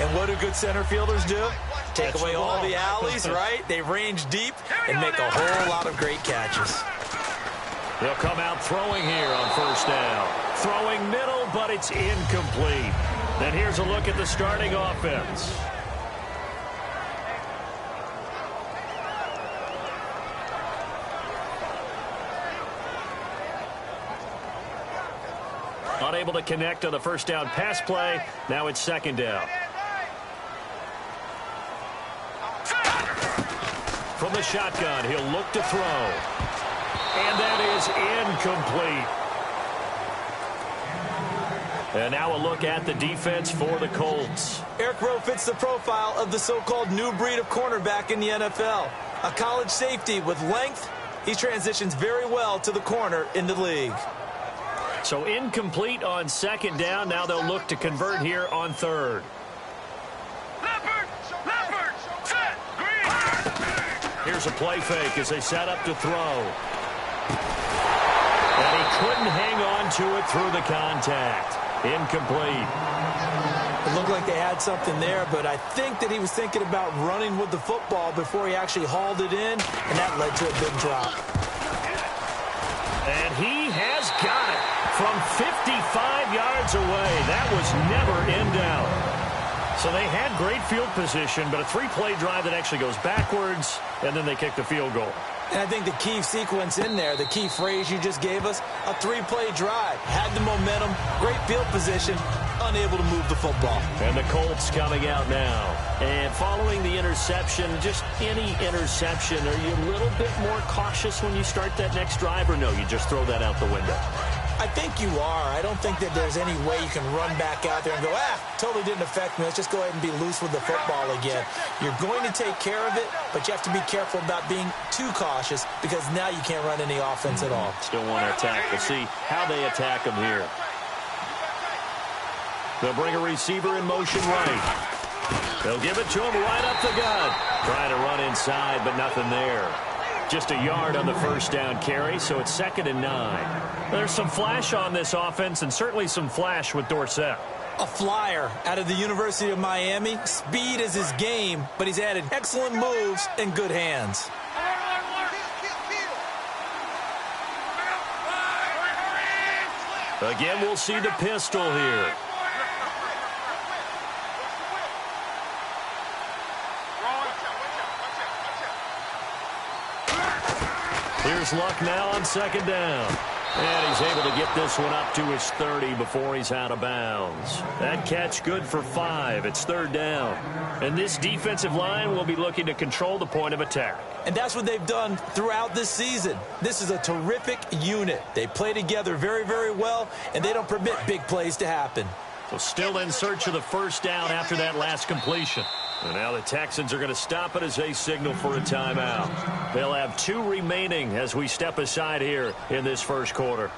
And what do good center fielders do? Take away all the alleys, right? They range deep and make a whole lot of great catches. They'll come out throwing here on first down. Throwing middle, but it's incomplete. Then here's a look at the starting offense. Unable to connect on the first down pass play. Now it's second down. From the shotgun, he'll look to throw. And that is incomplete. And now a look at the defense for the Colts. Eric Rowe fits the profile of the so-called new breed of cornerback in the NFL. A college safety with length. He transitions very well to the corner in the league. So incomplete on second down. Now they'll look to convert here on third. Here's a play fake as they set up to throw. And he couldn't hang on to it through the contact. Incomplete. It looked like they had something there, but I think that he was thinking about running with the football before he actually hauled it in, and that led to a big drop. And he has got it from 55 yards away. That was never in doubt. So they had great field position, but a three-play drive that actually goes backwards, and then they kick the field goal. And I think the key sequence in there, the key phrase you just gave us, a three-play drive. Had the momentum, great field position, unable to move the football. And the Colts coming out now. And following the interception, just any interception, are you a little bit more cautious when you start that next drive, or no, you just throw that out the window? I think you are. I don't think that there's any way you can run back out there and go, totally didn't affect me. Let's just go ahead and be loose with the football again. You're going to take care of it, but you have to be careful about being too cautious because now you can't run any offense at all. Still want to attack. We'll see how they attack them here. They'll bring a receiver in motion right. They'll give it to him right up the gut. Trying to run inside, but nothing there. Just a yard on the first down carry, so it's 2nd and 9. There's some flash on this offense and certainly some flash with Dorsett. A flyer out of the University of Miami. Speed is his game, but he's added excellent moves and good hands. Again, we'll see the pistol here. Here's Luck now on second down. And he's able to get this one up to his 30 before he's out of bounds. That catch good for 5. It's 3rd down. And this defensive line will be looking to control the point of attack. And that's what they've done throughout this season. This is a terrific unit. They play together very, very well, and they don't permit big plays to happen. So still in search of the first down after that last completion. And now the Texans are going to stop it as they signal for a timeout. They'll have 2 remaining as we step aside here in this first quarter.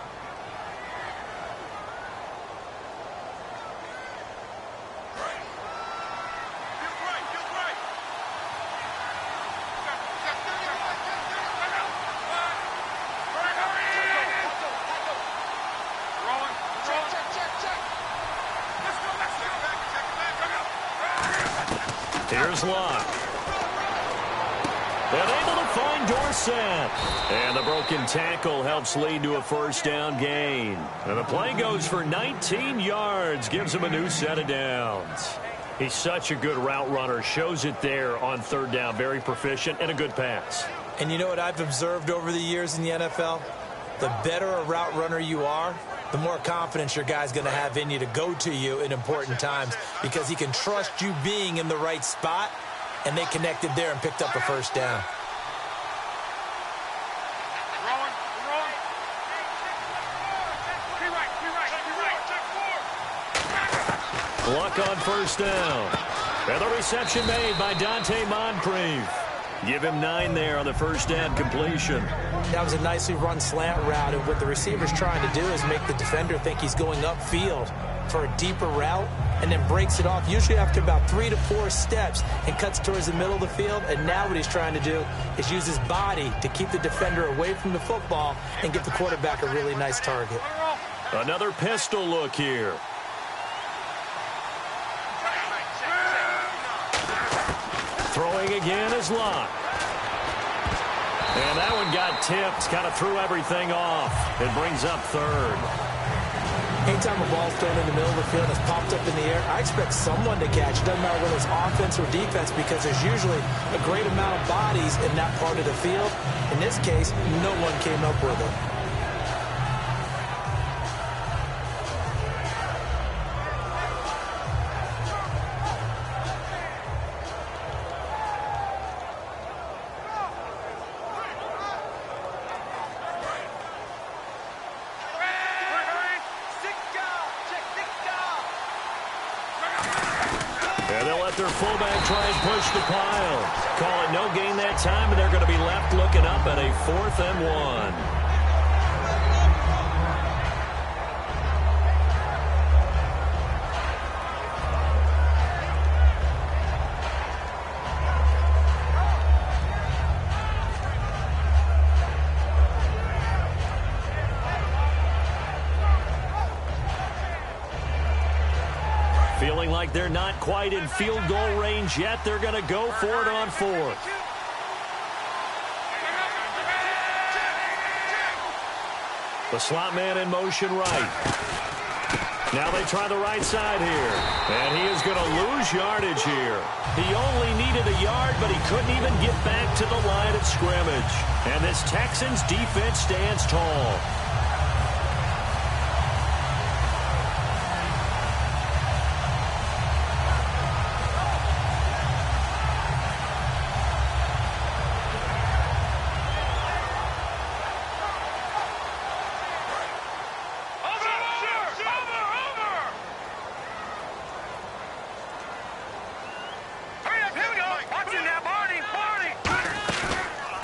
Here's Luck. They're able to find Dorsett. And the broken tackle helps lead to a first down gain. And the play goes for 19 yards, gives him a new set of downs. He's such a good route runner. Shows it there on 3rd down. Very proficient and a good pass. And you know what I've observed over the years in the NFL? The better a route runner you are, the more confidence your guy's going to have in you to go to you in important times because he can trust you being in the right spot, and they connected there and picked up a first down. Luck on first down. And the reception made by Dante Moncrief. Give him 9 there on the first down completion. That was a nicely run slant route, and what the receiver's trying to do is make the defender think he's going upfield for a deeper route and then breaks it off, usually after about 3 to 4 steps, and cuts towards the middle of the field. And now what he's trying to do is use his body to keep the defender away from the football and get the quarterback a really nice target. Another pistol look here. Throwing again is Locke. And that one got tipped, kind of threw everything off. It brings up third. Anytime a ball's thrown in the middle of the field and it's popped up in the air, I expect someone to catch. It doesn't matter whether it's offense or defense because there's usually a great amount of bodies in that part of the field. In this case, no one came up with it. Their fullback try and push the pile. Call it no gain that time, and they're going to be left looking up at a 4th and 1. Feeling like they're not quite in field goal range yet. They're going to go for it on 4th. The slot man in motion right. Now they try the right side here. And he is going to lose yardage here. He only needed a yard, but he couldn't even get back to the line of scrimmage. And this Texans defense stands tall.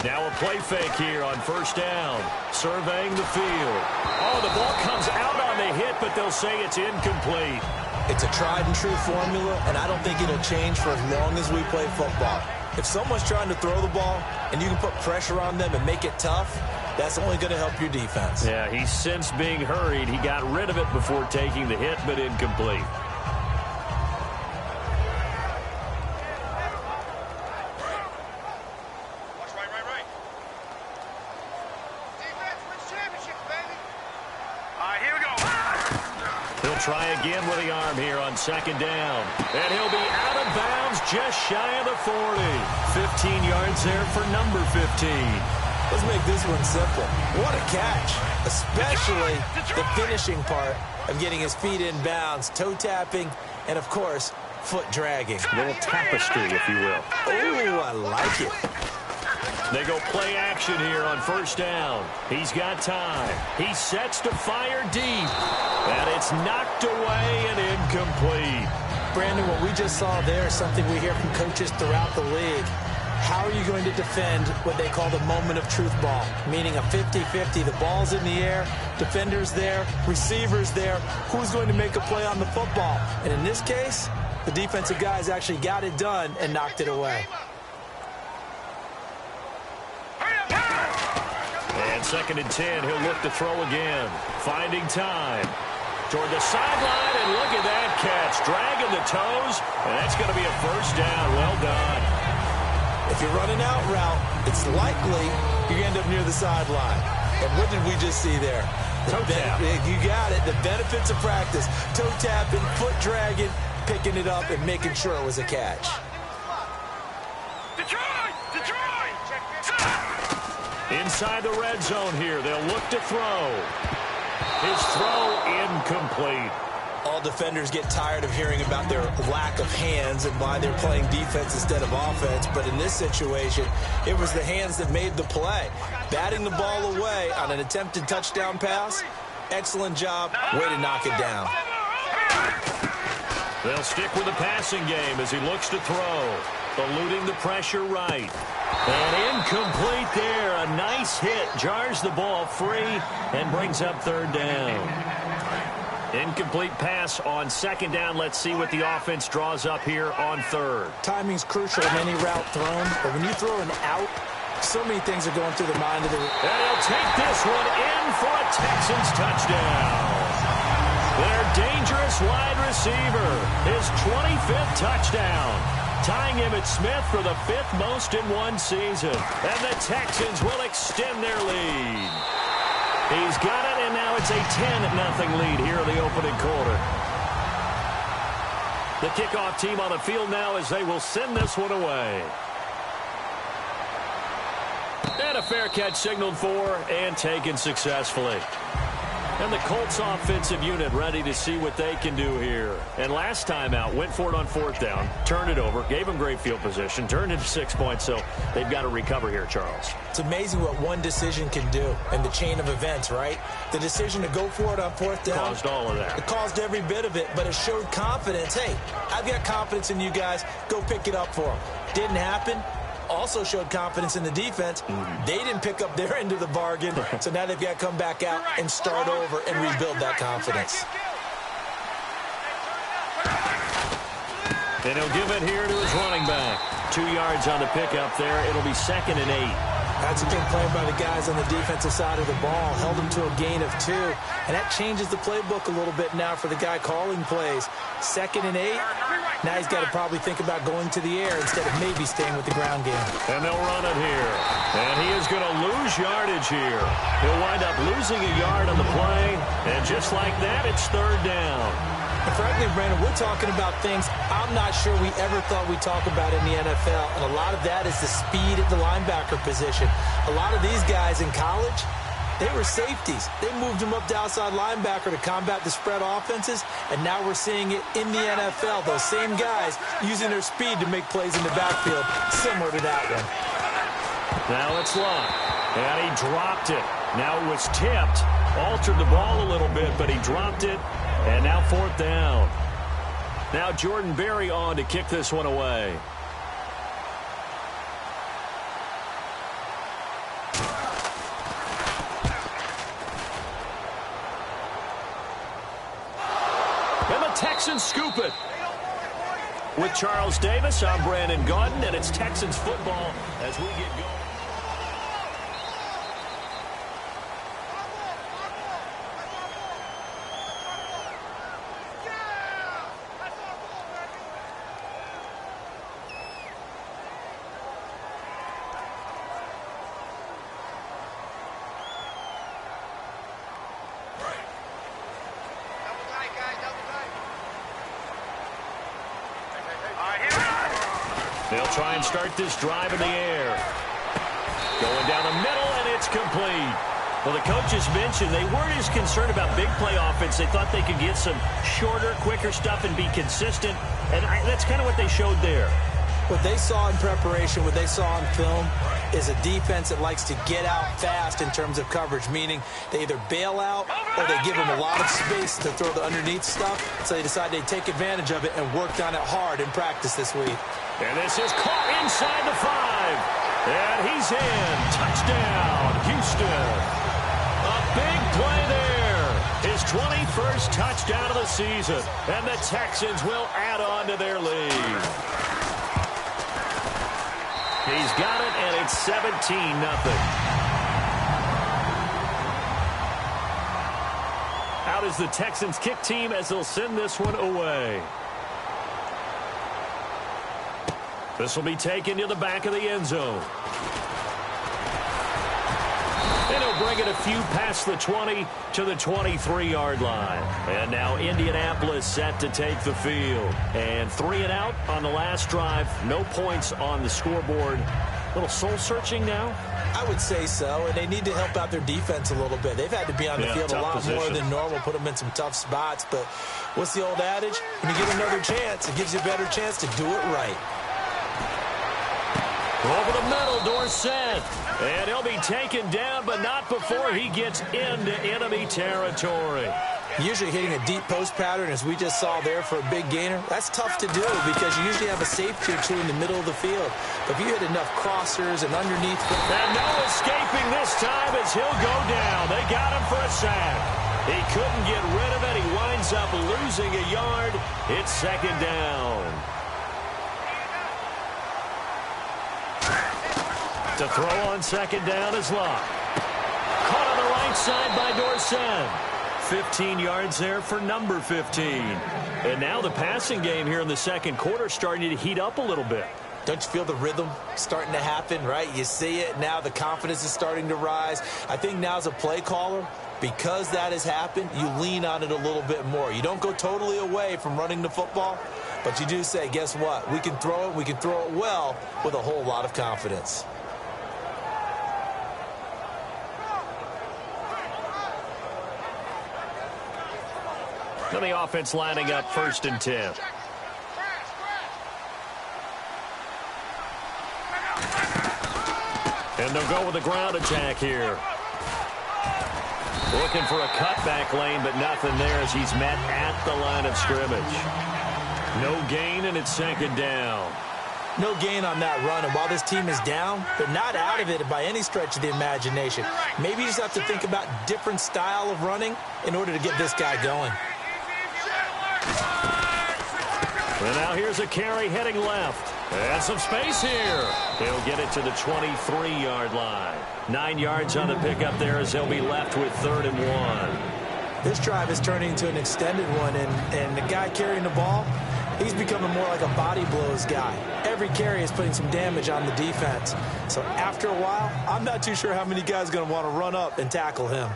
Now a play fake here on 1st down. Surveying the field. Oh, the ball comes out on the hit, but they'll say it's incomplete. It's a tried and true formula, and I don't think it'll change for as long as we play football. If someone's trying to throw the ball and you can put pressure on them and make it tough, that's only going to help your defense. Yeah, he's since being hurried. He got rid of it before taking the hit, but incomplete. Try again with the arm here on 2nd down. And he'll be out of bounds just shy of the 40. 15 yards there for number 15. Let's make this one simple. What a catch, especially the finishing part of getting his feet in bounds, toe tapping, and, of course, foot dragging. A little tapestry, if you will. Oh, I like it. They go play action here on 1st down. He's got time. He sets to fire deep. And it's knocked away and incomplete. Brandon, what we just saw there is something we hear from coaches throughout the league. How are you going to defend what they call the moment of truth ball? Meaning a 50-50. The ball's in the air, defenders there, receivers there. Who's going to make a play on the football? And in this case, the defensive guys actually got it done and knocked it away. And 2nd and 10, he'll look to throw again. Finding time. Toward the sideline, and look at that catch. Dragging the toes, and that's going to be a 1st down. Well done. If you're running out route, it's likely you end up near the sideline. And what did we just see there? Toe tap. You got it. The benefits of practice. Toe tapping, foot dragging, picking it up, and making sure it was a catch. Inside the red zone here, they'll look to throw. His throw incomplete. All defenders get tired of hearing about their lack of hands and why they're playing defense instead of offense. But in this situation, it was the hands that made the play. Batting the ball away on an attempted touchdown pass, excellent job. Way to knock it down. They'll stick with the passing game as he looks to throw. Eluding the pressure right. And incomplete there. A nice hit. Jars the ball free and brings up 3rd down. Incomplete pass on 2nd down. Let's see what the offense draws up here on 3rd. Timing's crucial in any route thrown, but when you throw an out, so many things are going through the mind of the... And he'll take this one in for a Texans touchdown. Their dangerous wide receiver, his 25th touchdown. tying Emmitt Smith for the 5th most in one season. And the Texans will extend their lead. He's got it, and now it's a 10-0 lead here in the opening quarter. The kickoff team on the field now as they will send this one away. And a fair catch signaled for and taken successfully. And the Colts offensive unit ready to see what they can do here. And last time out, went for it on 4th down, turned it over, gave them great field position, turned into 6 points, so they've got to recover here, Charles. It's amazing what one decision can do in the chain of events, right? The decision to go for it on 4th down. Caused all of that. It caused every bit of it, but it showed confidence. Hey, I've got confidence in you guys. Go pick it up for them. Didn't happen. Also showed confidence in the defense. They didn't pick up their end of the bargain, so now they've got to come back out and start over and rebuild that confidence. And he'll give it here to his running back. 2 yards on the pickup there. It'll be 2nd and 8. That's a big play by the guys on the defensive side of the ball. Held them to a gain of 2. And that changes the playbook a little bit now for the guy calling plays. 2nd and 8. Now he's got to probably think about going to the air instead of maybe staying with the ground game. And they'll run it here. And he is going to lose yardage here. He'll wind up losing a yard on the play. And just like that, it's 3rd down. And frankly, Brandon, we're talking about things I'm not sure we ever thought we'd talk about in the NFL. And a lot of that is the speed at the linebacker position. A lot of these guys in college, they were safeties. They moved them up to outside linebacker to combat the spread offenses. And now we're seeing it in the NFL. Those same guys using their speed to make plays in the backfield, similar to that one. Now it's Luck. And he dropped it. Now it was tipped. Altered the ball a little bit, but he dropped it. And now 4th down. Now Jordan Berry on to kick this one away. And the Texans scoop it. With Charles Davis, I'm Brandon Gaudin, and it's Texans football as we get going. They'll try and start this drive in the air. Going down the middle, and it's complete. Well, the coaches mentioned they weren't as concerned about big play offense. They thought they could get some shorter, quicker stuff and be consistent. And that's kind of what they showed there. What they saw in preparation, what they saw on film, is a defense that likes to get out fast in terms of coverage, meaning they either bail out or they give them a lot of space to throw the underneath stuff. So they decide they'd take advantage of it and worked on it hard in practice this week. And this is caught inside the 5. And he's in. Touchdown, Houston. A big play there. His 21st touchdown of the season. And the Texans will add on to their lead. He's got it, and it's 17-0. Out is the Texans kick team as they'll send this one away. This will be taken to the back of the end zone. And he'll bring it a few past the 20 to the 23-yard line. And now Indianapolis set to take the field. And 3 and out on the last drive. No points on the scoreboard. A little soul-searching now? I would say so, and they need to help out their defense a little bit. They've had to be on the field a lot more than normal, put them in some tough spots. But what's the old adage? When you get another chance, it gives you a better chance to do it right. Over the middle, Dorsett. And he'll be taken down, but not before he gets into enemy territory. Usually hitting a deep post pattern, as we just saw there for a big gainer, that's tough to do because you usually have a safety or two in the middle of the field. But if you hit enough crossers and underneath... And no escaping this time as he'll go down. They got him for a sack. He couldn't get rid of it. He winds up losing a yard. It's 2nd down. To throw on 2nd down is Luck. Caught on the right side by Dorsett. 15 yards there for number 15. And now the passing game here in the second quarter starting to heat up a little bit. Don't you feel the rhythm starting to happen, right? You see it now. The confidence is starting to rise. I think now as a play caller, because that has happened, you lean on it a little bit more. You don't go totally away from running the football, but you do say, guess what? We can throw it. We can throw it well with a whole lot of confidence. Then the offense lining up 1st and 10. And they'll go with the ground attack here. Looking for a cutback lane, but nothing there as he's met at the line of scrimmage. No gain, and it's 2nd down. No gain on that run, and while this team is down, they're not out of it by any stretch of the imagination. Maybe you just have to think about different style of running in order to get this guy going. And now here's a carry heading left. And some space here. He'll get it to the 23-yard line. 9 yards on the pickup there as they'll be left with 3rd and 1. This drive is turning into an extended one, and the guy carrying the ball, he's becoming more like a body blows guy. Every carry is putting some damage on the defense. So after a while, I'm not too sure how many guys are going to want to run up and tackle him.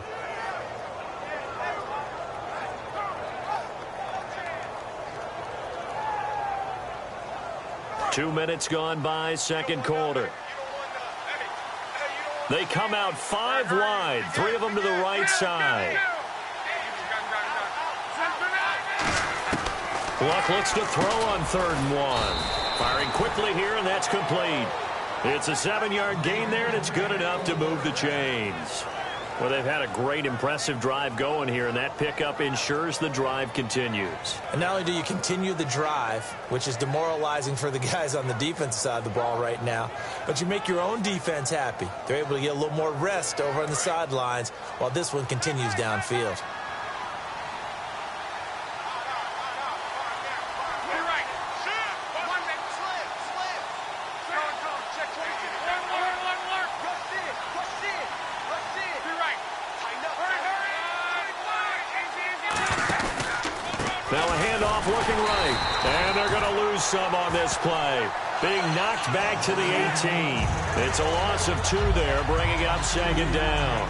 Two minutes gone by, second quarter. They come out 5 wide, 3 of them to the right side. Luck looks to throw on 3rd and 1. Firing quickly here, and that's complete. It's a 7-yard gain there, and it's good enough to move the chains. Well, they've had a great, impressive drive going here, and that pickup ensures the drive continues. And not only do you continue the drive, which is demoralizing for the guys on the defensive side of the ball right now, but you make your own defense happy. They're able to get a little more rest over on the sidelines while this one continues downfield. Now a handoff looking right. And they're going to lose some on this play. Being knocked back to the 18. It's a loss of 2 there, bringing up 2nd down.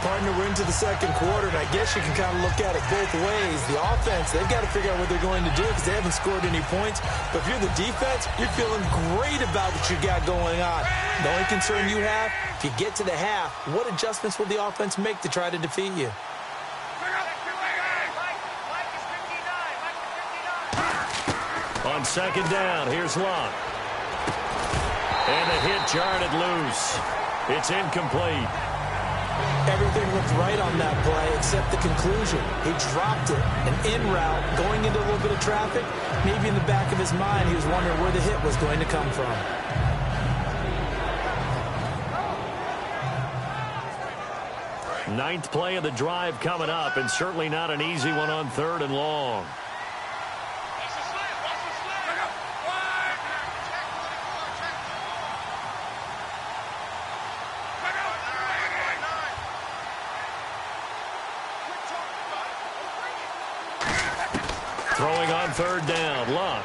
Partner, we're into the second quarter, and I guess you can kind of look at it both ways. The offense, they've got to figure out what they're going to do because they haven't scored any points. But if you're the defense, you're feeling great about what you got going on. The only concern you have, if you get to the half, what adjustments will the offense make to try to defeat you? On 2nd down, here's Luck. And the hit jarred it loose. It's incomplete. Everything looked right on that play except the conclusion. He dropped it. An in route, going into a little bit of traffic. Maybe in the back of his mind, he was wondering where the hit was going to come from. Ninth play of the drive coming up, and certainly not an easy one on 3rd and long. Throwing on 3rd down, Luck.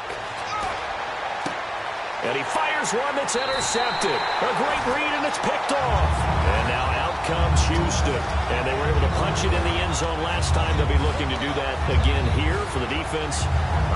And he fires one that's intercepted. A great read, and it's picked off. And now out comes Houston. And they were able to punch it in the end zone last time. They'll be looking to do that again here for the defense.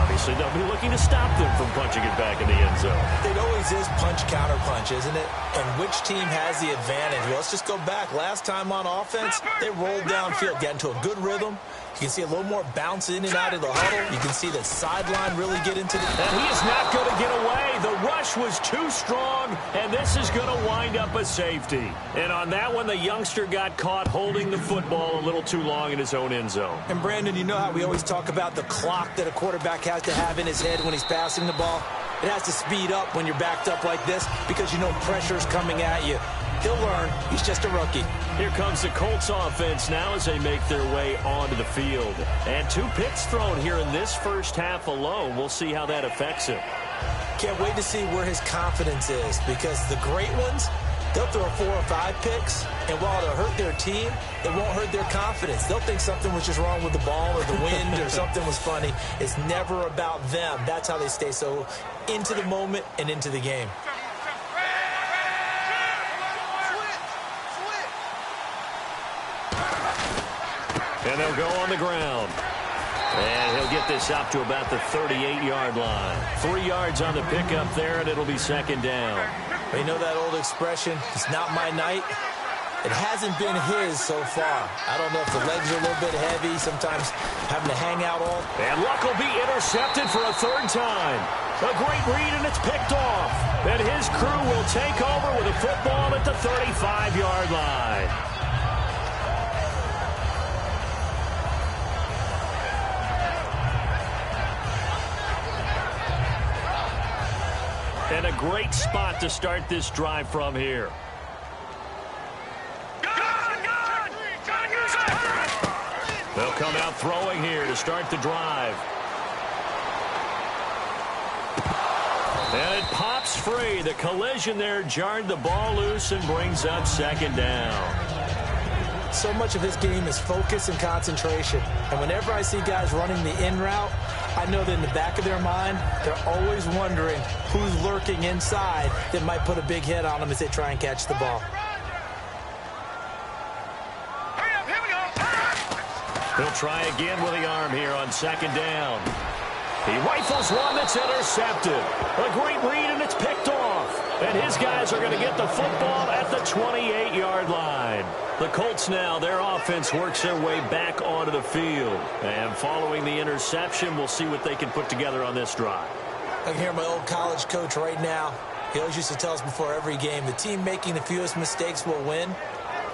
Obviously, they'll be looking to stop them from punching it back in the end zone. It always is punch-counter-punch, isn't it? And which team has the advantage? Well, let's just go back. Last time on offense, they rolled downfield, got into a good rhythm. You can see a little more bounce in and out of the huddle. You can see the sideline really get into the... And he is not going to get away. The rush was too strong, and this is going to wind up a safety. And on that one, the youngster got caught holding the football a little too long in his own end zone. And, Brandon, you know how we always talk about the clock that a quarterback has to have in his head when he's passing the ball? It has to speed up when you're backed up like this because you know pressure's coming at you. He'll learn. He's just a rookie. Here comes the Colts offense now as they make their way onto the field. And 2 picks thrown here in this first half alone. We'll see how that affects him. Can't wait to see where his confidence is because the great ones, they'll throw 4 or 5 picks, and while it'll hurt their team, it won't hurt their confidence. They'll think something was just wrong with the ball or the wind or something was funny. It's never about them. That's how they stay so into the moment and into the game. And they'll go on the ground. And he'll get this up to about the 38-yard line. 3 yards on the pickup there, and it'll be second down. You know that old expression, it's not my night? It hasn't been his so far. I don't know if the legs are a little bit heavy, sometimes having to hang out all. And Luck will be intercepted for a 3rd time. A great read, and it's picked off. And his crew will take over with a football at the 35-yard line. And a great spot to start this drive from here. They'll come out throwing here to start the drive. And it pops free. The collision there jarred the ball loose and brings up second down. So much of this game is focus and concentration. And whenever I see guys running the in route, I know that in the back of their mind, they're always wondering who's lurking inside that might put a big hit on them as they try and catch the ball. He'll try again with the arm here on second down. He rifles one that's intercepted. A great read, and it's picked off. And his guys are going to get the football at the 28-yard line. The Colts now, their offense works their way back onto the field. And following the interception, we'll see what they can put together on this drive. I can hear my old college coach right now. He always used to tell us before every game, the team making the fewest mistakes will win.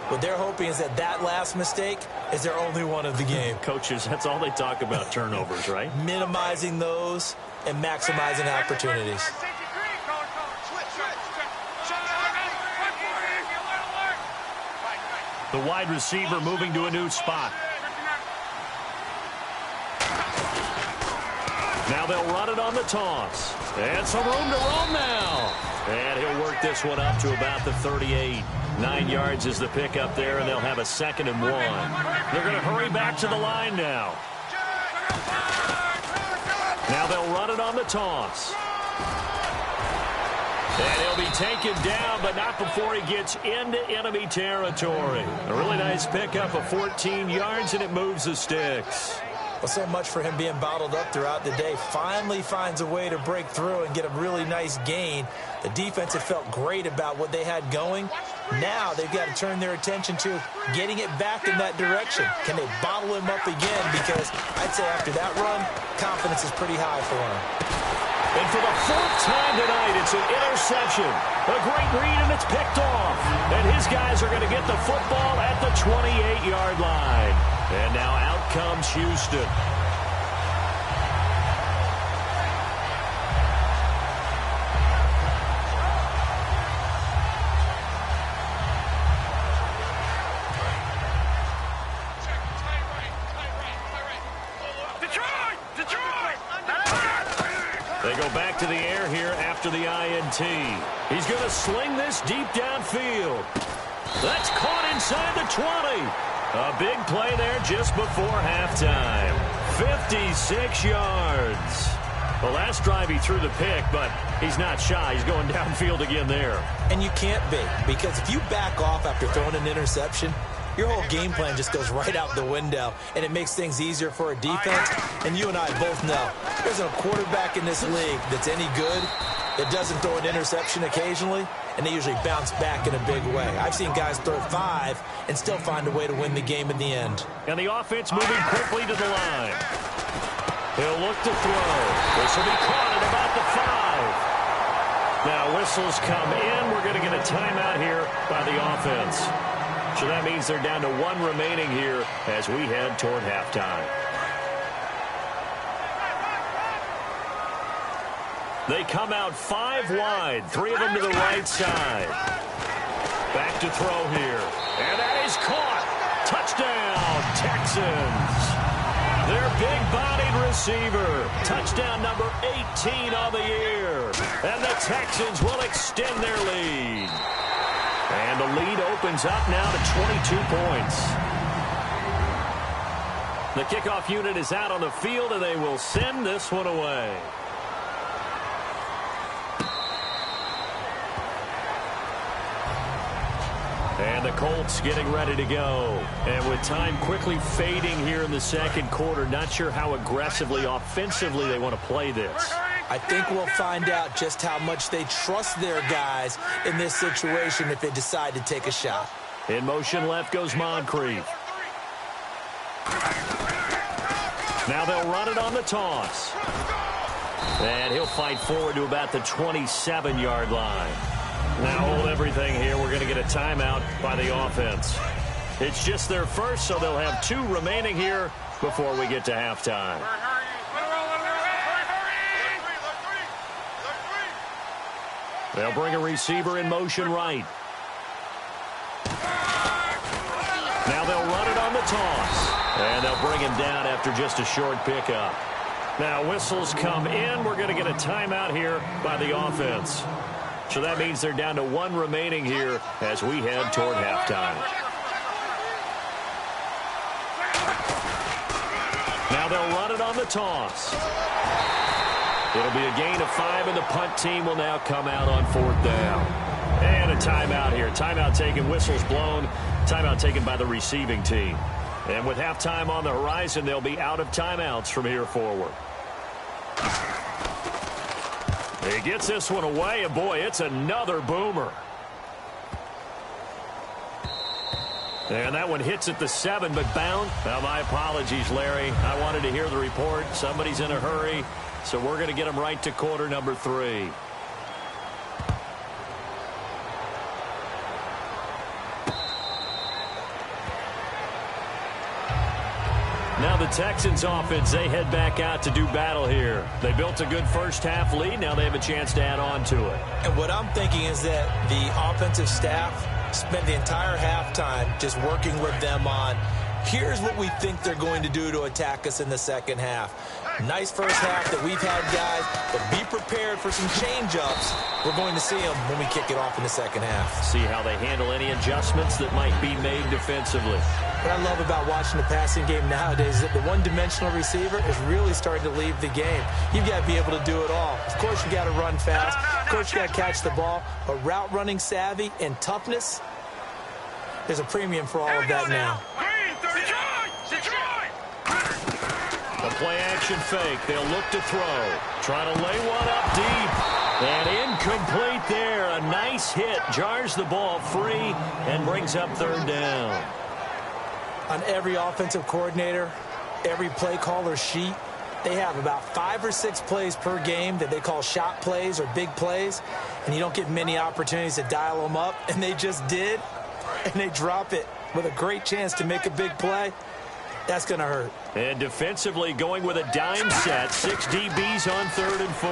What they're hoping is that that last mistake is their only one of the game. Coaches, that's all they talk about, turnovers, right? Minimizing those and maximizing opportunities. The wide receiver moving to a new spot. Now they'll run it on the toss. And some room to roam now. And he'll work this one up to about the 38. 9 yards is the pickup there, and they'll have a 2nd and 1. They're going to hurry back to the line now. Now they'll run it on the toss. And he'll be taken down, but not before he gets into enemy territory. A really nice pickup of 14 yards, and it moves the sticks. Well, so much for him being bottled up throughout the day. Finally finds a way to break through and get a really nice gain. The defense had felt great about what they had going. Now they've got to turn their attention to getting it back in that direction. Can they bottle him up again? Because I'd say after that run, confidence is pretty high for him. And for the 4th time tonight, it's an interception. A great read, and it's picked off. And his guys are going to get the football at the 28-yard line. And now out comes Houston. They go back to the air here after the INT. He's going to sling this deep downfield. That's caught inside the 20. A big play there just before halftime. 56 yards. The last drive he threw the pick, but he's not shy. He's going downfield again there. And you can't be, because if you back off after throwing an interception, your whole game plan just goes right out the window, and it makes things easier for a defense. And you and I both know there's no quarterback in this league that's any good that doesn't throw an interception occasionally, and they usually bounce back in a big way. I've seen guys throw 5 and still find a way to win the game in the end. And the offense moving quickly to the line. He'll look to throw. This will be caught at about the 5. Now whistles come in. We're going to get a timeout here by the offense. So that means they're down to 1 remaining here as we head toward halftime. They come out 5 wide, 3 of them to the right side. Back to throw here. And that is caught. Touchdown, Texans. Their big-bodied receiver. Touchdown number 18 on the year. And the Texans will extend their lead. And the lead opens up now to 22 points. The kickoff unit is out on the field, and they will send this one away. And the Colts getting ready to go. And with time quickly fading here in the second quarter, not sure how aggressively, offensively they want to play this. I think we'll find out just how much they trust their guys in this situation if they decide to take a shot. In motion left goes Moncrief. Now they'll run it on the toss. And he'll fight forward to about the 27-yard line. Now hold everything here. We're going to get a timeout by the offense. It's just their first, so they'll have 2 remaining here before we get to halftime. They'll bring a receiver in motion right. Now they'll run it on the toss. And they'll bring him down after just a short pickup. Now whistles come in. We're going to get a timeout here by the offense. So that means they're down to 1 remaining here as we head toward halftime. Now they'll run it on the toss. It'll be a gain of 5, and the punt team will now come out on 4th down. And a timeout here. Timeout taken, whistles blown. Timeout taken by the receiving team. And with halftime on the horizon, they'll be out of timeouts from here forward. He gets this one away, and boy, it's another boomer. And that one hits at the 7, but bound. Now, my apologies, Larry. I wanted to hear the report. Somebody's in a hurry, so we're going to get him right to quarter number 3. Now the Texans offense, they head back out to do battle here. They built a good first half lead. Now they have a chance to add on to it. And what I'm thinking is that the offensive staff spent the entire halftime just working with them on, here's what we think they're going to do to attack us in the second half. Nice first half that we've had, guys, but be prepared for some change-ups. We're going to see them when we kick it off in the second half. See how they handle any adjustments that might be made defensively. What I love about watching the passing game nowadays is that the one-dimensional receiver is really starting to leave the game. You've got to be able to do it all. Of course, you got to run fast. Of course, you got to catch the ball. But route running savvy and toughness, there's a premium for all of that now. The play-action fake. They'll look to throw. Trying to lay one up deep. And incomplete there. A nice hit. Jars the ball free and brings up 3rd down. On every offensive coordinator, every play caller sheet, they have about 5 or 6 plays per game that they call shot plays or big plays, and you don't get many opportunities to dial them up, and they just did, and they drop it with a great chance to make a big play. That's going to hurt. And defensively going with a dime set, 6 DBs on 3rd and 4.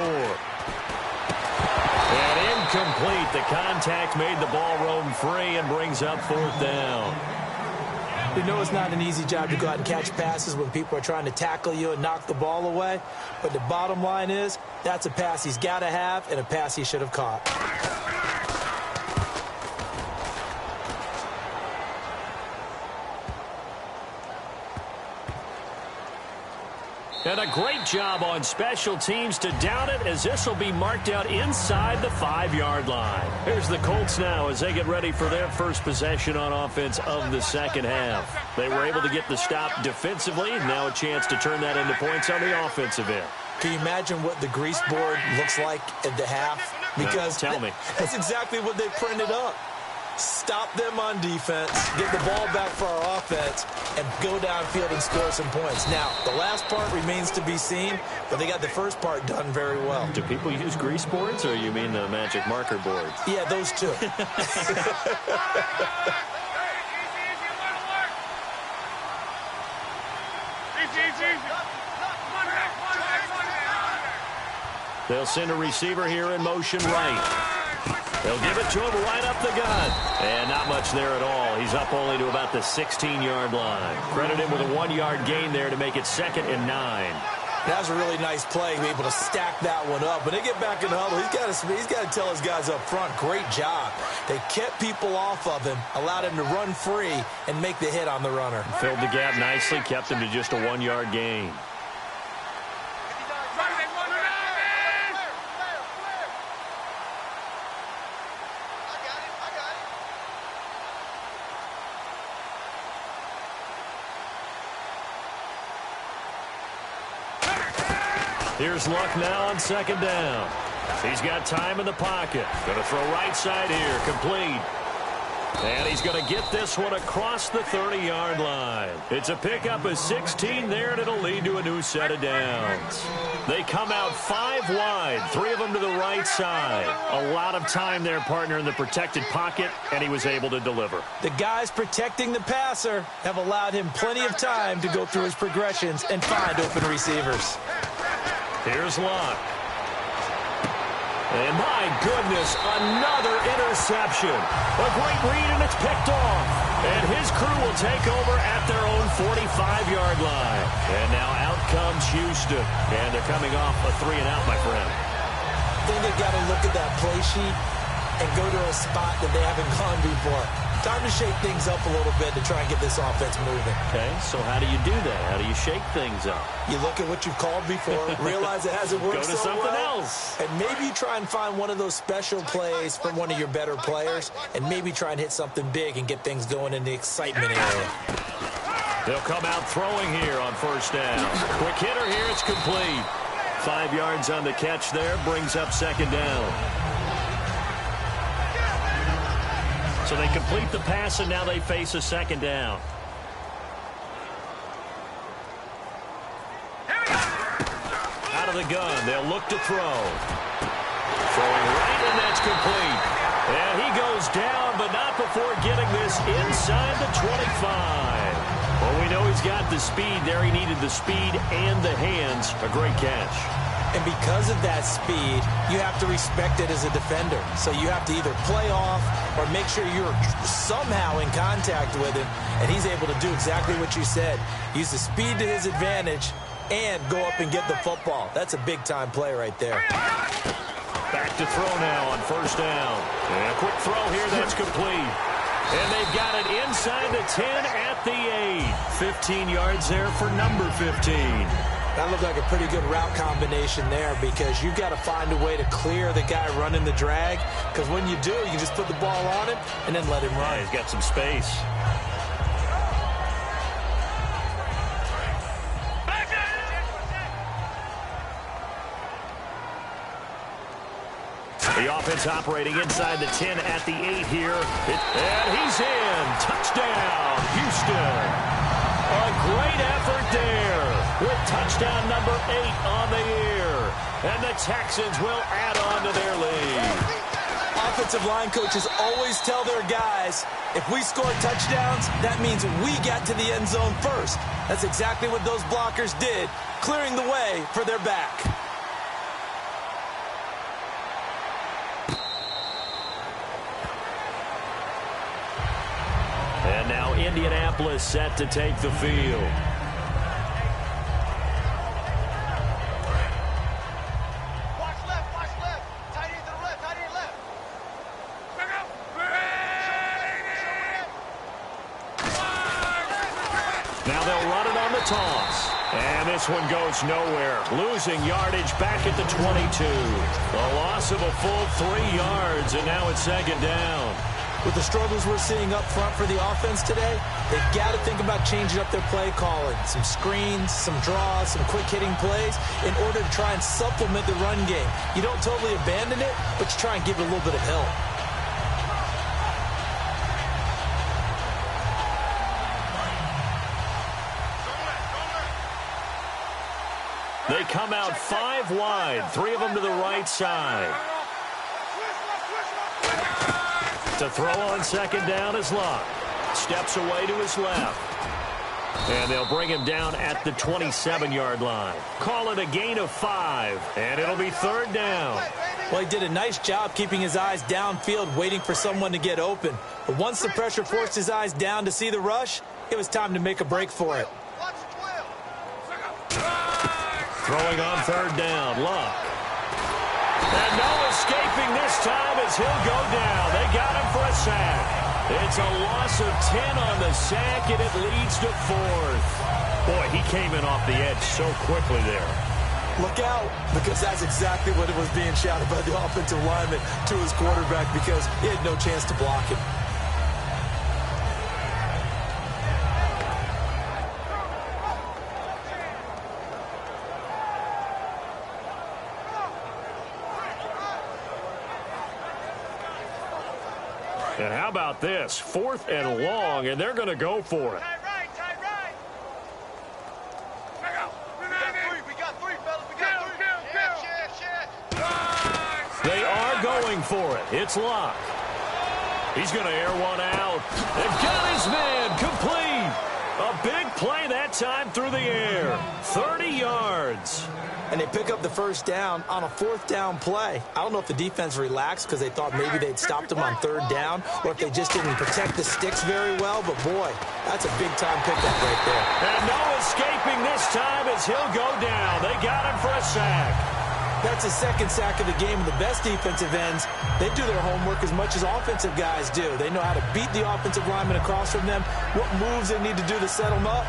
And incomplete. The contact made the ball roam free and brings up 4th down. You know it's not an easy job to go out and catch passes when people are trying to tackle you and knock the ball away. But the bottom line is, that's a pass he's got to have and a pass he should have caught. And a great job on special teams to down it, as this will be marked out inside the 5-yard line. Here's the Colts now as they get ready for their first possession on offense of the second half. They were able to get the stop defensively, and now a chance to turn that into points on the offensive end. Can you imagine what the grease board looks like at the half? Because tell me. That's exactly what they printed up. Stop them on defense, get the ball back for our offense, and go downfield and score some points. Now, the last part remains to be seen, but they got the first part done very well. Do people use grease boards, or you mean the magic marker boards? Yeah, those two. They'll send a receiver here in motion right. They'll give it to him right up the gun. And not much there at all. He's up only to about the 16-yard line. Credit him with a 1-yard gain there to make it 2nd and 9. That was a really nice play, be able to stack that one up. When they get back in the huddle, he's got to tell his guys up front, great job. They kept people off of him, allowed him to run free and make the hit on the runner. Filled the gap nicely, kept him to just a 1-yard gain. Here's Luck now on 2nd down. He's got time in the pocket. Going to throw right side here, complete. And he's going to get this one across the 30-yard line. It's a pickup of 16 there, and it'll lead to a new set of downs. They come out 5 wide, 3 of them to the right side. A lot of time there, partner, in the protected pocket, and he was able to deliver. The guys protecting the passer have allowed him plenty of time to go through his progressions and find open receivers. Here's Luck. And my goodness, another interception. A great read, and it's picked off. And his crew will take over at their own 45-yard line. And now out comes Houston. And they're coming off a 3-and-out, my friend. I think they've got to look at that play sheet and go to a spot that they haven't gone before. Time to shake things up a little bit to try and get this offense moving. Okay, so how do you do that? How do you shake things up? You look at what you've called before, realize it hasn't worked so well. Go to something else. And maybe try and find one of those special plays from one of your better players, and maybe try and hit something big and get things going in the excitement area. They'll come out throwing here on 1st down. Quick hitter here, it's complete. 5 yards on the catch there, brings up 2nd down. So they complete the pass, and now they face a 2nd down. Out of the gun, they'll look to throw. Throwing right, and that's complete. And he goes down, but not before getting this inside the 25. Well, we know he's got the speed there. He needed the speed and the hands. A great catch. And because of that speed, you have to respect it as a defender. So you have to either play off or make sure you're somehow in contact with him. And he's able to do exactly what you said. Use the speed to his advantage and go up and get the football. That's a big-time play right there. Back to throw now on 1st down. And a quick throw here, that's complete. And they've got it inside the 10 at the 8. 15 yards there for number 15. That looked like a pretty good route combination there because you've got to find a way to clear the guy running the drag, because when you do, you can just put the ball on him and then let him run. Yeah, he's got some space. The offense operating inside the 10 at the 8 here. And he's in. Touchdown, Houston. A great effort there with touchdown number 8 on the year. And the Texans will add on to their lead. Offensive line coaches always tell their guys, if we score touchdowns, that means we got to the end zone first. That's exactly what those blockers did, clearing the way for their back. And now Indianapolis set to take the field. Watch left. Tight end to the left, tight end left. Now they'll run it on the toss. And this one goes nowhere. Losing yardage back at the 22. A loss of a full 3 yards, and now it's 2nd down. With the struggles we're seeing up front for the offense today, they've got to think about changing up their play calling. Some screens, some draws, some quick-hitting plays in order to try and supplement the run game. You don't totally abandon it, but you try and give it a little bit of help. They come out 5 wide, 3 of them to the right side. To throw on 2nd down is Luck. Steps away to his left. And they'll bring him down at the 27-yard line. Call it a gain of 5, and it'll be 3rd down. Well, he did a nice job keeping his eyes downfield, waiting for someone to get open. But once the pressure forced his eyes down to see the rush, it was time to make a break for it. Throw Throwing on third down, Luck. And no escaping this time as he'll go down. They got him for a sack. It's a loss of 10 on the sack, and it leads to 4th. Boy, he came in off the edge so quickly there. Look out, because that's exactly what it was being shouted by the offensive lineman to his quarterback, because he had no chance to block him. And how about this? 4th and long, and they're going to go for it. Tight right, tight right. We got three, fellas. We got three. They are going for it. It's Locke. He's going to air one out. They've got his man complete. A big play that time through the air. 30 yards. And they pick up the first down on a 4th down play. I don't know if the defense relaxed because they thought maybe they'd stopped them on 3rd down, or if they just didn't protect the sticks very well. But, boy, that's a big-time pickup right there. And no escaping this time as he'll go down. They got him for a sack. That's his 2nd sack of the game. And the best defensive ends, they do their homework as much as offensive guys do. They know how to beat the offensive lineman across from them, what moves they need to do to set them up.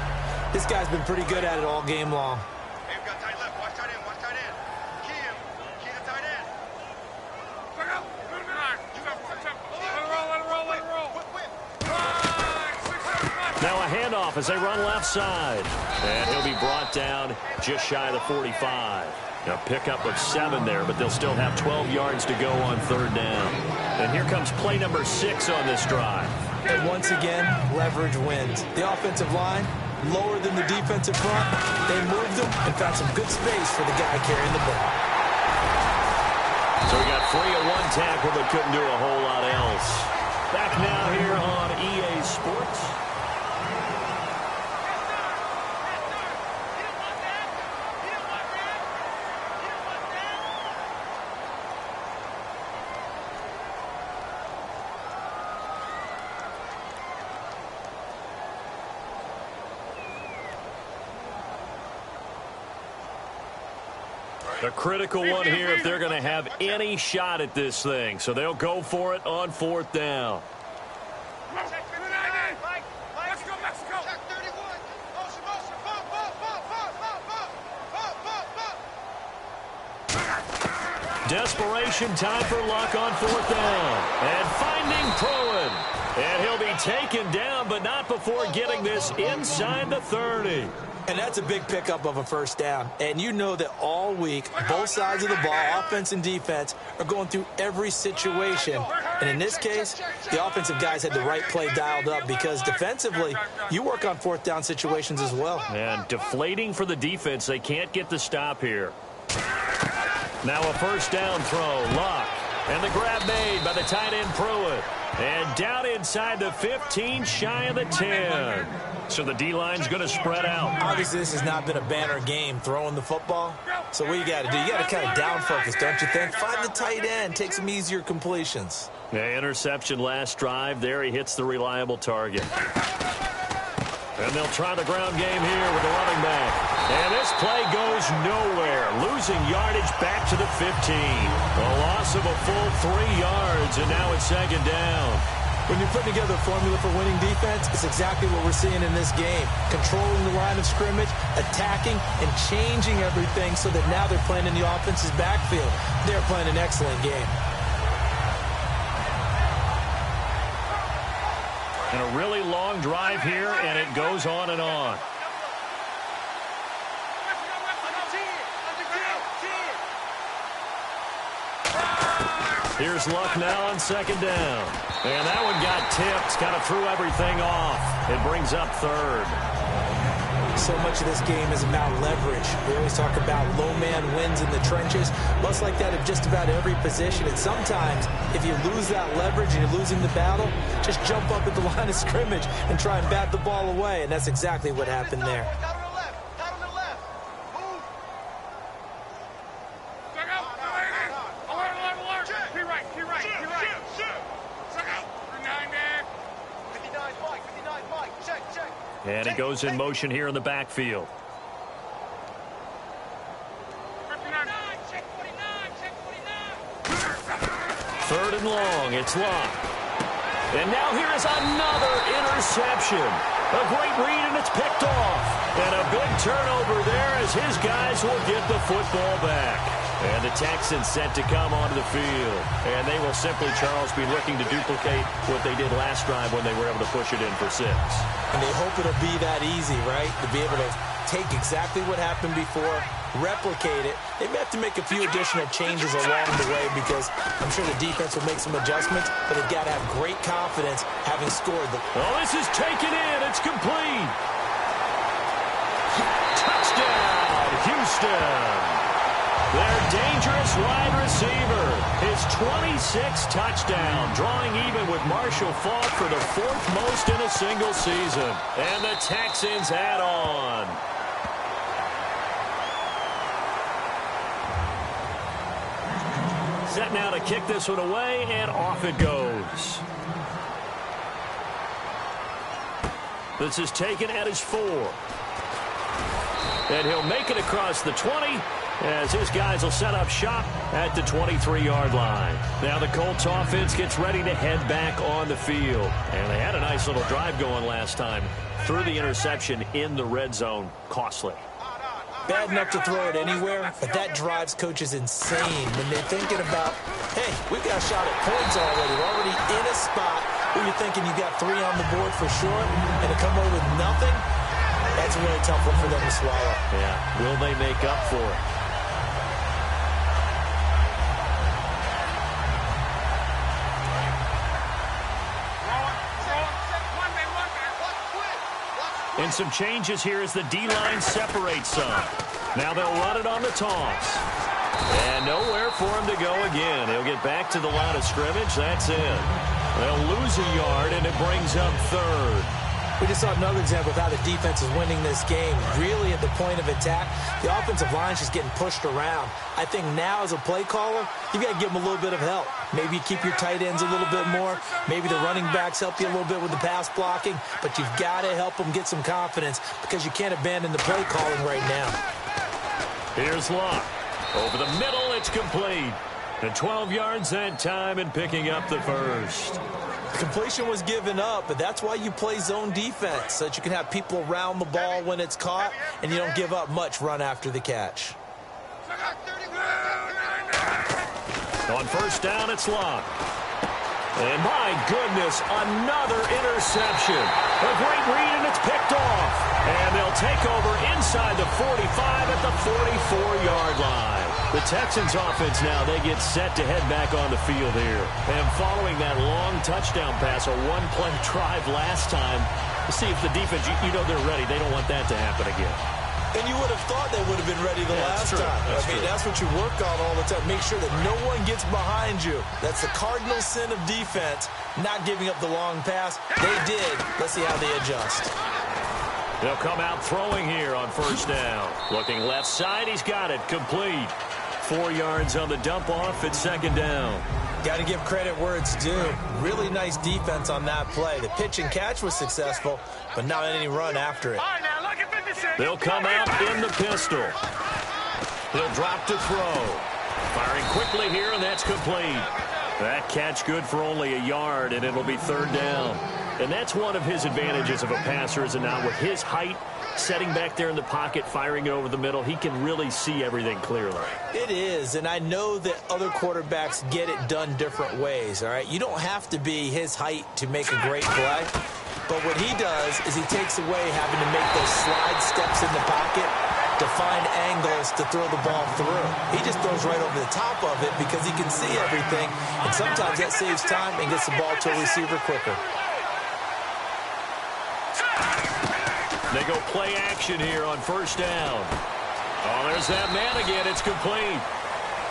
This guy's been pretty good at it all game long. Hey, we got tight left. Watch tight end. Watch tight end. Key him. Key the tight end. Let it roll. Whip. Now a handoff as they run left side. And he'll be brought down just shy of the 45. A pickup of 7 there, but they'll still have 12 yards to go on 3rd down. And here comes play number 6 on this drive. And once again, leverage wins. The offensive line, lower than the defensive front. They moved them and found some good space for the guy carrying the ball. So we got 3 at 1 tackle, but couldn't do a whole lot else. Back now here on EA Sports. A critical one here if they're going to have any shot at this thing. So they'll go for it on 4th down. Let's go, Mexico. Check 31. Motion. Desperation time for Luck on 4th down. And finding Pruitt. And he'll be taken down, but not before getting this inside the 30. And that's a big pickup of a first down. And you know that all week, both sides of the ball, offense and defense, are going through every situation. And in this case, the offensive guys had the right play dialed up because defensively, you work on 4th down situations as well. And deflating for the defense. They can't get the stop here. Now a first down throw. Luck. And the grab made by the tight end Pruitt. And down inside the 15, shy of the 10. So the D-line's going to spread out. Obviously, this has not been a banner game throwing the football. So what you got to do, you got to kind of down focus, don't you think? Find the tight end, take some easier completions. Yeah, interception last drive. There he hits the reliable target. And they'll try the ground game here with the running back. And this play goes nowhere. Losing yardage back to the 15. A loss of a full 3 yards, and now it's 2nd down. When you're putting together a formula for winning defense, it's exactly what we're seeing in this game. Controlling the line of scrimmage, attacking, and changing everything so that now they're playing in the offense's backfield. They're playing an excellent game. And a really long drive here, and it goes on and on. Here's Luck now on 2nd down. And that one got tipped, kind of threw everything off. It brings up 3rd. So much of this game is about leverage. We always talk about low man wins in the trenches. Well, it's like that at just about every position. And sometimes, if you lose that leverage and you're losing the battle, just jump up at the line of scrimmage and try and bat the ball away. And that's exactly what happened there. And he goes in motion here in the backfield. 3rd and long. It's locked. And now here is another interception. A great read, and it's picked off. And a big turnover there as his guys will get the football back. And the Texans set to come onto the field. And they will simply, Charles, be looking to duplicate what they did last drive when they were able to push it in for 6. And they hope it'll be that easy, right? To be able to take exactly what happened before, replicate it. They may have to make a few additional changes along the way because I'm sure the defense will make some adjustments, but they've got to have great confidence having scored. Oh, this is taken in. It's complete. Touchdown, Houston. Their dangerous wide receiver. His 26th touchdown, drawing even with Marshall Faulk for the 4th most in a single season. And the Texans add on. Set now to kick this one away, and off it goes. This is taken at his 4. And he'll make it across the 20 as his guys will set up shop at the 23-yard line. Now the Colts offense gets ready to head back on the field. And they had a nice little drive going last time. Threw the interception in the red zone. Costly. Bad enough to throw it anywhere, but that drives coaches insane when they're thinking about, hey, we've got a shot at points already. We're already in a spot where you're thinking you got 3 on the board for sure, and to come away with nothing, that's a really tough one for them to swallow. Yeah, will they make up for it? And some changes here as the D-line separates some. Now they'll run it on the toss. And nowhere for him to go again. He'll get back to the line of scrimmage. That's it. They'll lose a yard, and it brings up 3rd. We just saw another example of how the defense is winning this game. Really at the point of attack, the offensive line is just getting pushed around. I think now as a play caller, you've got to give them a little bit of help. Maybe keep your tight ends a little bit more. Maybe the running backs help you a little bit with the pass blocking. But you've got to help them get some confidence because you can't abandon the play calling right now. Here's Locke. Over the middle, it's complete. And 12 yards that time and picking up the 1st. Completion was given up, but that's why you play zone defense, so that you can have people around the ball when it's caught, and you don't give up much run after the catch. On 1st down, it's Locke. And my goodness, another interception. A great read, and it's picked off. And they'll take over inside the 45 at the 44-yard line. The Texans offense now, they get set to head back on the field here. And following that long touchdown pass, a one-play drive last time, to see if the defense, you know they're ready. They don't want that to happen again. And you would have thought they would have been ready the last time. That's what you work on all the time. Make sure that no one gets behind you. That's the cardinal sin of defense, not giving up the long pass. They did. Let's see how they adjust. They'll come out throwing here on 1st down. Looking left side, he's got it. Complete. 4 yards on the dump off at 2nd down. Got to give credit where it's due. Really nice defense on that play. The pitch and catch was successful, but not any run after it. They'll come out in the pistol. He'll drop to throw. Firing quickly here, and that's complete. That catch good for only a yard, and it'll be 3rd down. And that's one of his advantages of a passer, is it not? With his height, setting back there in the pocket, firing it over the middle, he can really see everything clearly. It is, and I know that other quarterbacks get it done different ways, all right? You don't have to be his height to make a great play, but what he does is he takes away having to make those slide steps in the pocket to find angles to throw the ball through. He just throws right over the top of it because he can see everything, and sometimes that saves time and gets the ball to a receiver quicker. They go play action here on 1st down. Oh, there's that man again. It's complete.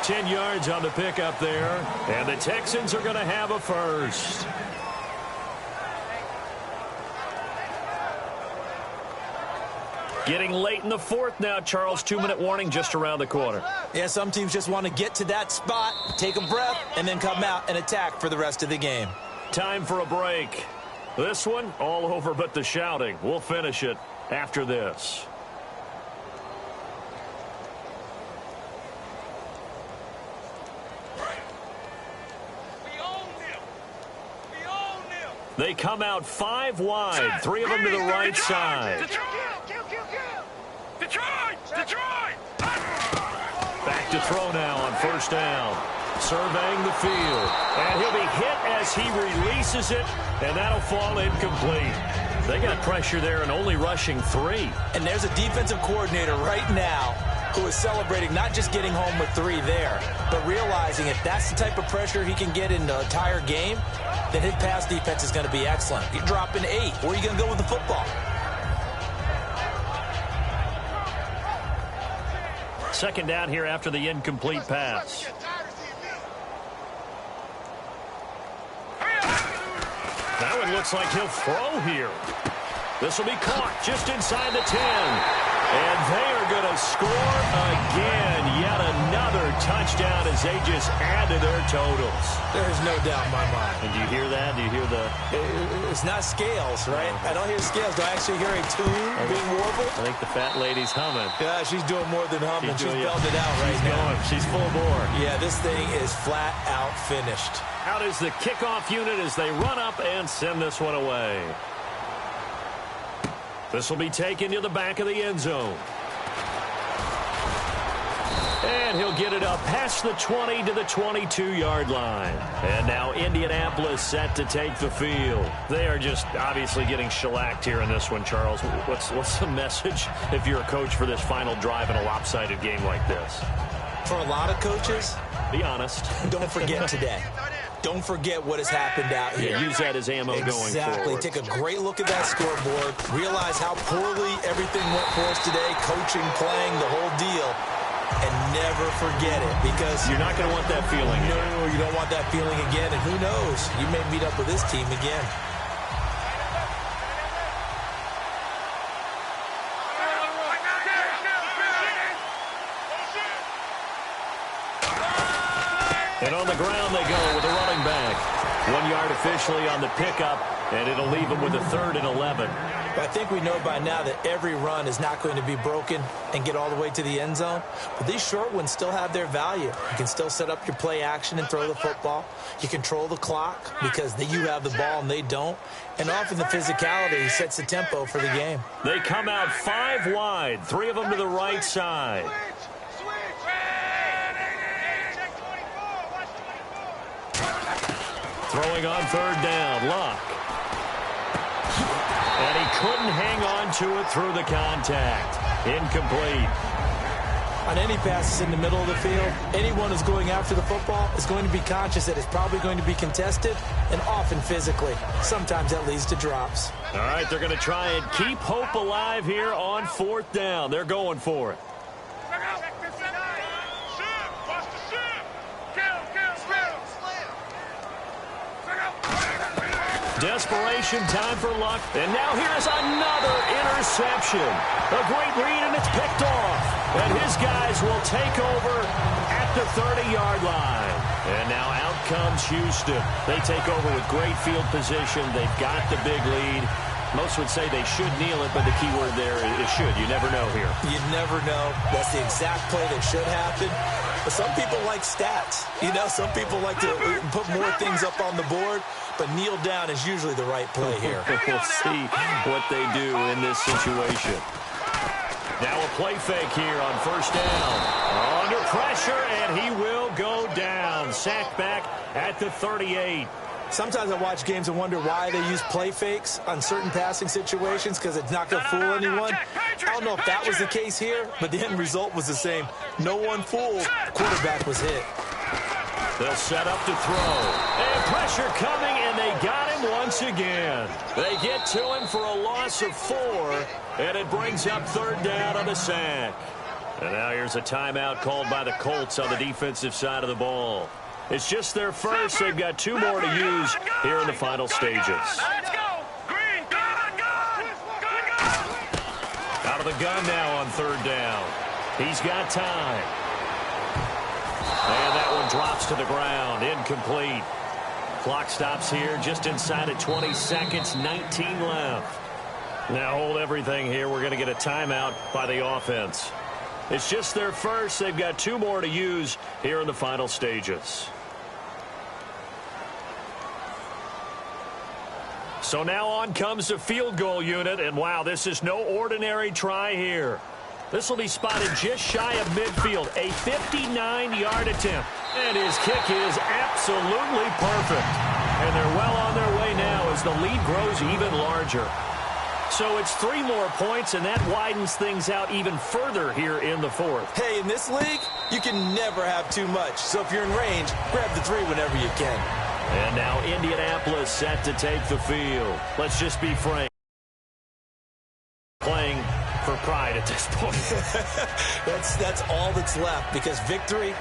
10 yards on the pickup there. And the Texans are going to have a 1st. Getting late in the 4th now, Charles. 2-minute warning just around the corner. Yeah, some teams just want to get to that spot, take a breath, and then come out and attack for the rest of the game. Time for a break. This one, all over but the shouting. We'll finish it after this. They come out 5 wide, 3 of them to the right side. Detroit! Back to throw now on first down. Surveying the field. And he'll be hit as he releases it, and that'll fall incomplete. They got pressure there and only rushing 3. And there's a defensive coordinator right now who is celebrating not just getting home with 3 there, but realizing if that's the type of pressure he can get in the entire game, then his pass defense is going to be excellent. You're dropping 8. Where are you going to go with the football? Second down here after the incomplete pass. Now it looks like he'll throw here. This will be caught just inside the 10. And they are going to score again. Yet another touchdown as they just add to their totals. There's no doubt in my mind. And do you hear that? Do you hear the... It's not scales, right? I don't hear scales. Do I actually hear a tune being warbled? I think the fat lady's humming. Yeah, she's doing more than humming. She's belted out right now. She's full bore. Yeah, this thing is flat out finished. Out is the kickoff unit as they run up and send this one away. This will be taken to the back of the end zone. And he'll get it up past the 20 to the 22-yard line. And now Indianapolis set to take the field. They are just obviously getting shellacked here in this one, Charles. What's the message if you're a coach for this final drive in a lopsided game like this? For a lot of coaches, be honest. Don't forget today. Don't forget what has happened out here. Yeah, use that as ammo going forward. Exactly. Take a great look at that scoreboard. Realize how poorly everything went for us today. Coaching, playing, the whole deal. And never forget it, because you're not going to want that feeling again. No, you don't want that feeling again. And who knows? You may meet up with this team again. And on the ground they go with a running back. 1 yard officially on the pickup, and it'll leave them with a 3rd and 11. I think we know by now that every run is not going to be broken and get all the way to the end zone. But these short ones still have their value. You can still set up your play action and throw the football. You control the clock because you have the ball and they don't. And often the physicality sets the tempo for the game. They come out 5 wide, 3 of them to the right side. Throwing on 3rd down, Luck. And he couldn't hang on to it through the contact. Incomplete. On any passes in the middle of the field, anyone who's going after the football is going to be conscious that it's probably going to be contested, and often physically. Sometimes that leads to drops. All right, they're going to try and keep hope alive here on 4th down. They're going for it. Desperation time for Luck. And now here's another interception. A great read, and it's picked off. And his guys will take over at the 30-yard line. And now out comes Houston. They take over with great field position. They've got the big lead. Most would say they should kneel it, but the key word there is should. You never know here. You never know. That's the exact play that should happen. But some people like stats. You know, some people like to put more things up on the board, but kneel down is usually the right play here. We'll see what they do in this situation. Now a play fake here on 1st down. Under pressure, and he will go down. Sacked back at the 38. Sometimes I watch games and wonder why they use play fakes on certain passing situations, because it's not going to fool anyone. I don't know if that was the case here, but the end result was the same. No one fooled. Quarterback was hit. They'll set up to throw. And pressure coming, and they got him once again. They get to him for a loss of 4, and it brings up 3rd down on the sack. And now here's a timeout called by the Colts on the defensive side of the ball. It's just their first. They've got 2 more to use here in the final stages. Let's go! Green, Out of the gun now on 3rd down. He's got time. And that one drops to the ground. Incomplete. Clock stops here just inside of 20 seconds. 19 left. Now hold everything here. We're going to get a timeout by the offense. It's just their first. They've got 2 more to use here in the final stages. So now on comes the field goal unit, and wow, this is no ordinary try here. This will be spotted just shy of midfield, a 59-yard attempt. And his kick is absolutely perfect. And they're well on their way now as the lead grows even larger. So it's 3 more points, and that widens things out even further here in the fourth. Hey, in this league, you can never have too much. So if you're in range, grab the 3 whenever you can. And now Indianapolis set to take the field. Let's just be frank. Playing for pride at this point. That's all that's left, because victory,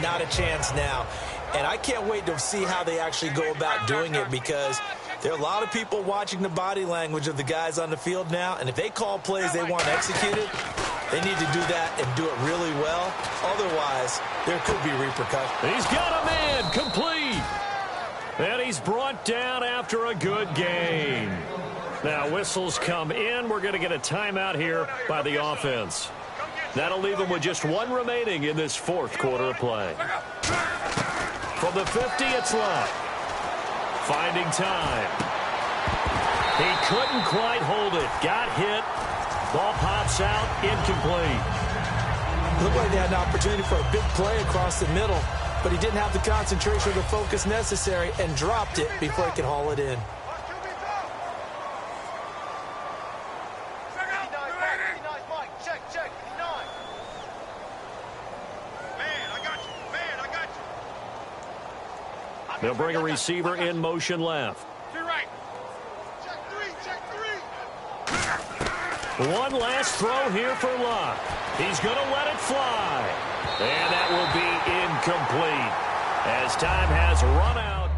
not a chance now. And I can't wait to see how they actually go about doing it, because there are a lot of people watching the body language of the guys on the field now, and if they call plays they want executed, they need to do that and do it really well. Otherwise, there could be repercussions. He's got a man complete. And he's brought down after a good game. Now whistles come in. We're going to get a timeout here by the offense. That'll leave them with just 1 remaining in this fourth quarter of play. From the 50, it's left. Finding time. He couldn't quite hold it. Got hit. Ball pops out. Incomplete. Looked like they had an opportunity for a big play across the middle, but he didn't have the concentration or the focus necessary and dropped it before he could haul it in. They'll bring a receiver in motion left. One last throw here for Luck. He's going to let it fly. And that will be incomplete as time has run out.